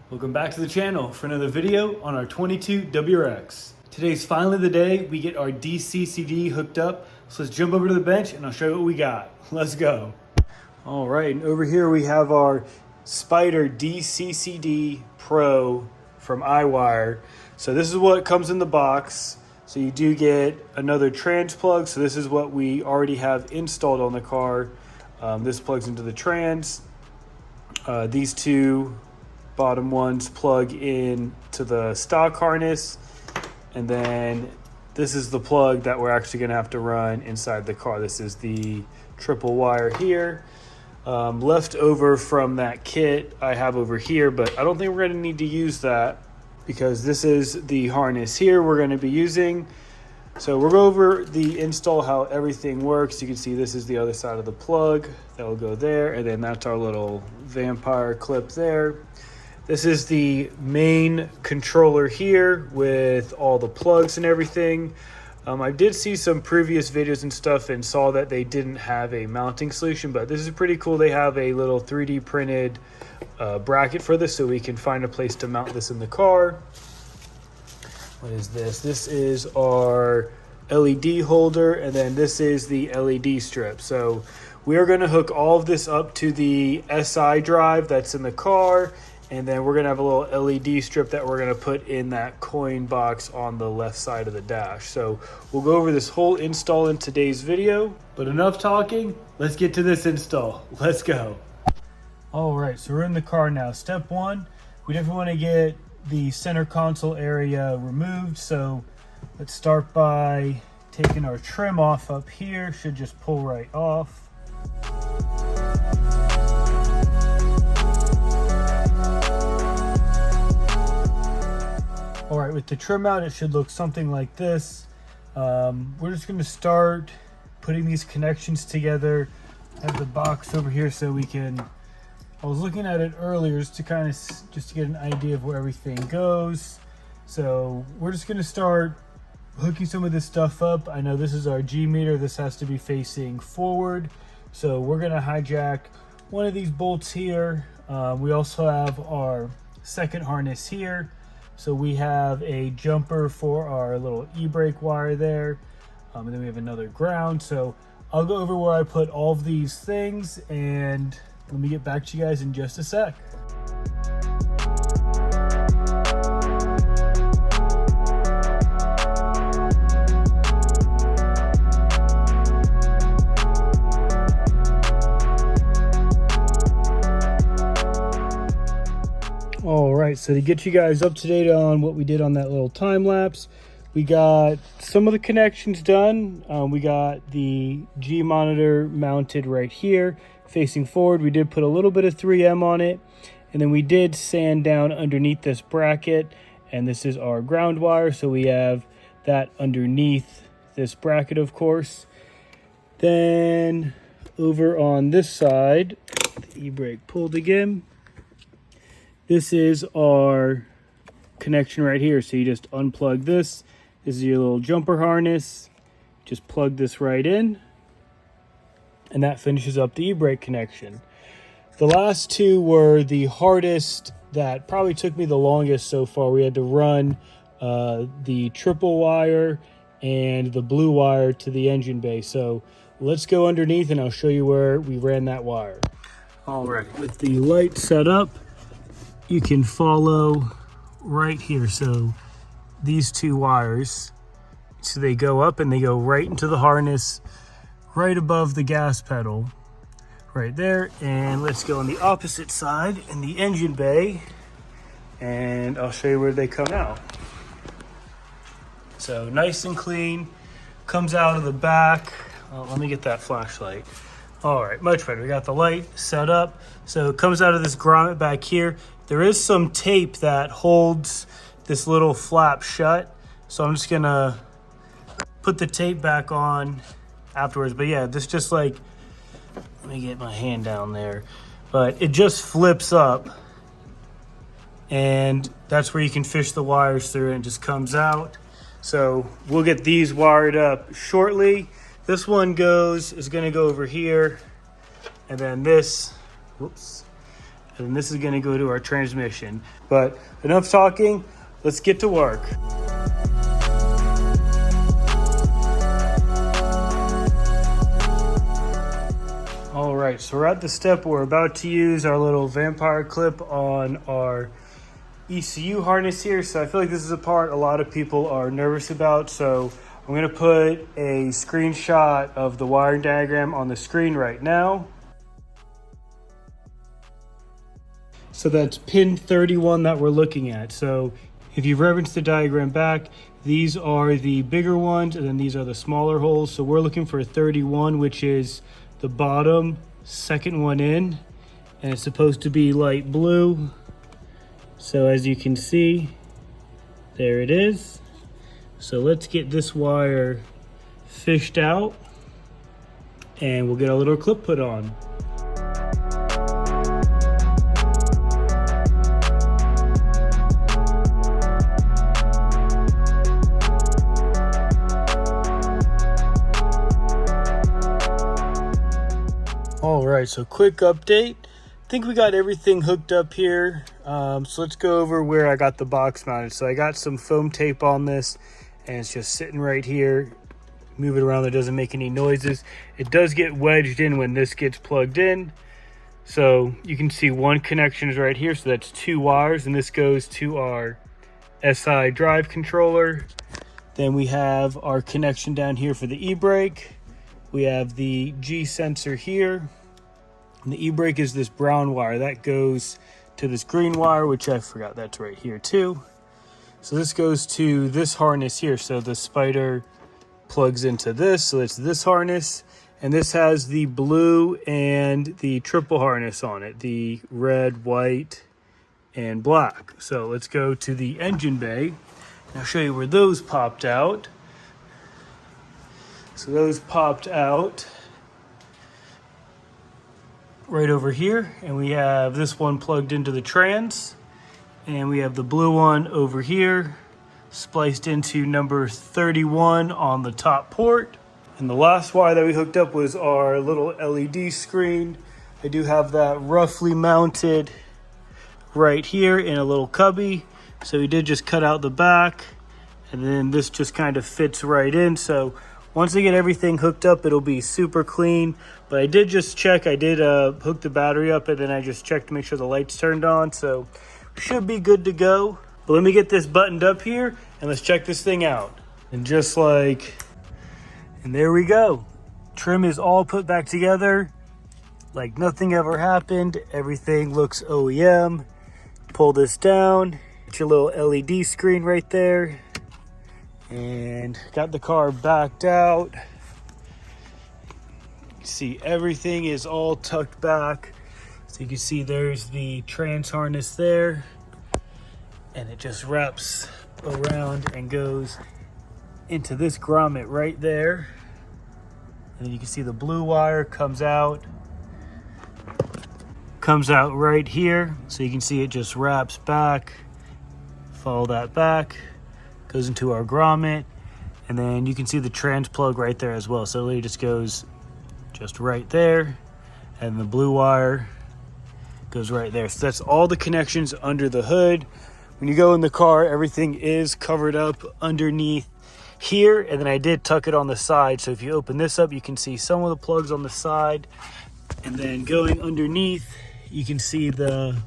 Welcome back to the channel for another video on our 22 WRX. Today's finally the day we get our DCCD hooked up. So let's jump over to the bench and I'll show you what we got. Let's go. All right, and over here we have our Spiider DCCD Pro from iWire. So this is what comes in the box. So you do get another trans plug. So this is what we already have installed on the car. This plugs into the trans. These two bottom ones plug in to the stock harness, and then this is the plug that we're actually going to have to run inside the car. This is the triple wire here, left over from that kit I have over here, but I don't think we're going to need to use that because this is the harness here we're going to be using. So we'll go over the install, how everything works. You can see this is the other side of the plug that will go there, and then that's our little vampire clip there. This is the main controller here with all the plugs and everything. I did see some previous videos and stuff and saw that they didn't have a mounting solution, but this is pretty cool. They have a little 3D printed bracket for this, so we can find a place to mount this in the car. What is this? This is our LED holder, and then this is the LED strip. So we are going to hook all of this up to the Si-Drive that's in the car. And then we're going to have a little LED strip that we're going to put in that coin box on the left side of the dash. So we'll go over this whole install in today's video. But enough talking, let's get to this install. Let's go. All right, so we're in the car now. Step one, we definitely want to get the center console area removed. So let's start by taking our trim off up here. Should just pull right off. All right, with the trim out, it should look something like this. We're just going to start putting these connections together. I have the box over here so we can, I was looking at it earlier just to kind of, just to get an idea of where everything goes. So we're just going to start hooking some of this stuff up. I know this is our G meter. This has to be facing forward. So we're going to hijack one of these bolts here. We also have our second harness here. So we have a jumper for our little e-brake wire there. And then we have another ground. So I'll go over where I put all of these things and let me get back to you guys in just a sec. All right, so to get you guys up to date on what we did on that little time lapse, we got some of the connections done. We got the G monitor mounted right here facing forward. We did put a little bit of 3M on it, and then we did sand down underneath this bracket, and this is our ground wire, so we have that underneath this bracket, of course. Then over on this side, the e-brake pulled again. This is our connection right here. So you just unplug this. This is your little jumper harness. Just plug this right in. And that finishes up the e-brake connection. The last two were the hardest, that probably took me the longest so far. We had to run the triple wire and the blue wire to the engine bay. So let's go underneath and I'll show you where we ran that wire. All right, with the light set up, you can follow right here. So these two wires, so they go up and they go right into the harness right above the gas pedal right there. And let's go on the opposite side in the engine bay and I'll show you where they come out. So nice and clean, comes out of the back. Let me get that flashlight. All right, much better. We got the light set up. So it comes out of this grommet back here. There is some tape that holds this little flap shut. So I'm just gonna put the tape back on afterwards. But yeah, this just like, let me get my hand down there. But it just flips up and that's where you can fish the wires through and it just comes out. So we'll get these wired up shortly. This one is gonna go over here, and then this, whoops, and then this is gonna go to our transmission. But enough talking, let's get to work. All right, so we're at the step where we're about to use our little vampire clip on our ECU harness here. So I feel like this is a part a lot of people are nervous about. So I'm gonna put a screenshot of the wiring diagram on the screen right now. So that's pin 31 that we're looking at. So if you reference the diagram back, these are the bigger ones and then these are the smaller holes. So we're looking for 31, which is the bottom second one in, and it's supposed to be light blue. So as you can see, there it is. So let's get this wire fished out and we'll get a little clip put on. All right, so quick update. I think we got everything hooked up here. So let's go over where I got the box mounted. So I got some foam tape on this and it's just sitting right here. Move it around, it doesn't make any noises. It does get wedged in when this gets plugged in. So you can see one connection is right here. So that's 2 wires and this goes to our Si-Drive controller. Then we have our connection down here for the e-brake. We have the G sensor here. And the e-brake is this brown wire that goes to this green wire, which I forgot that's right here too. So this goes to this harness here. So the Spiider plugs into this. So it's this harness. And this has the blue and the triple harness on it. The red, white, and black. So let's go to the engine bay. And I'll show you where those popped out. So those popped out right over here, and we have this one plugged into the trans, and we have the blue one over here spliced into number 31 on the top port. And the last wire that we hooked up was our little LED screen. I do have that roughly mounted right here in a little cubby. So we did just cut out the back, and then this just kind of fits right in. So once I get everything hooked up, it'll be super clean. But I did just check, I did hook the battery up and then I just checked to make sure the lights turned on. So should be good to go. But let me get this buttoned up here and let's check this thing out. And and there we go. Trim is all put back together like nothing ever happened. Everything looks OEM. Pull this down, get your little LED screen right there. And got the car backed out. You see everything is all tucked back. So you can see there's the trans harness there. And it just wraps around and goes into this grommet right there. And then you can see the blue wire comes out right here. So you can see it just wraps back. Follow that back. Goes into our grommet, and then you can see the trans plug right there as well. So it really just goes just right there, and the blue wire goes right there. So that's all the connections under the hood. When you go in the car, everything is covered up underneath here, and then I did tuck it on the side. So if you open this up, you can see some of the plugs on the side, and then going underneath, you can see the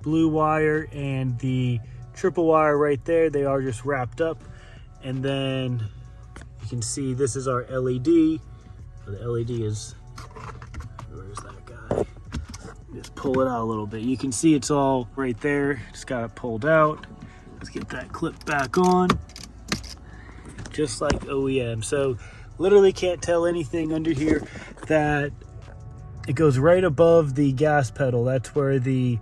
blue wire and the triple wire right there. They are just wrapped up. And then you can see this is our LED. The LED is, where's that guy? Just pull it out a little bit. You can see it's all right there. Just got it pulled out. Let's get that clip back on. Just like OEM. So literally can't tell anything under here. That it goes right above the gas pedal. That's where the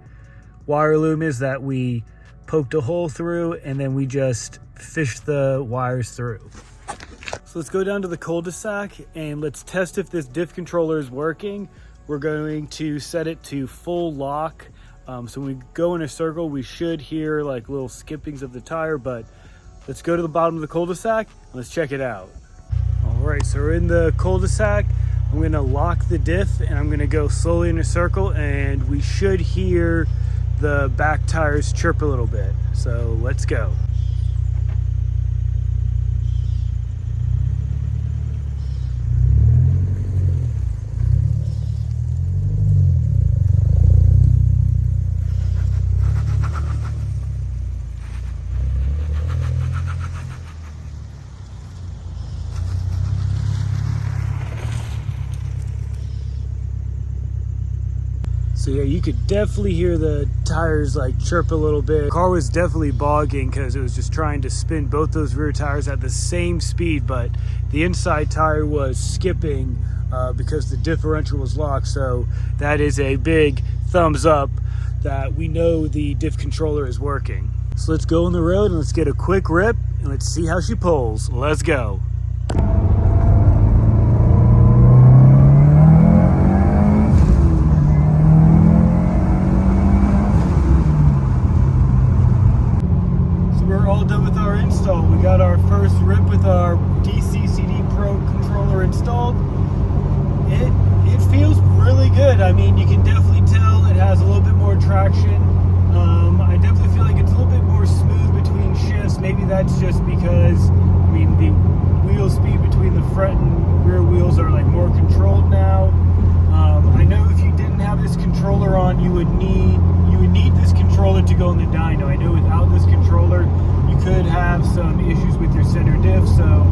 wire loom is that we poked a hole through, and then we just fished the wires through. So let's go down to the cul-de-sac and let's test if this diff controller is working. We're going to set it to full lock. So when we go in a circle, we should hear like little skippings of the tire, but Let's go to the bottom of the cul-de-sac and let's check it out. All right, so we're in the cul-de-sac. I'm gonna lock the diff and I'm gonna go slowly in a circle, and we should hear the back tires chirp a little bit. So let's go. So yeah, you could definitely hear the tires like chirp a little bit. The car was definitely bogging because it was just trying to spin both those rear tires at the same speed, but the inside tire was skipping because the differential was locked. So that is a big thumbs up that we know the diff controller is working. So let's go on the road and let's get a quick rip and let's see how she pulls. Let's go. We're all done with our install. We got our first rip with our DCCD Pro controller installed. It feels really good. I mean, you can definitely tell it has a little bit more traction. I definitely feel like it's a little bit more smooth between shifts. Maybe that's just because, I mean, the wheel speed between the front and rear wheels are like more controlled now. I know if you didn't have this controller on, you would need this controller to go in the dyno. I know without this controller, you could have some issues with your center diff. So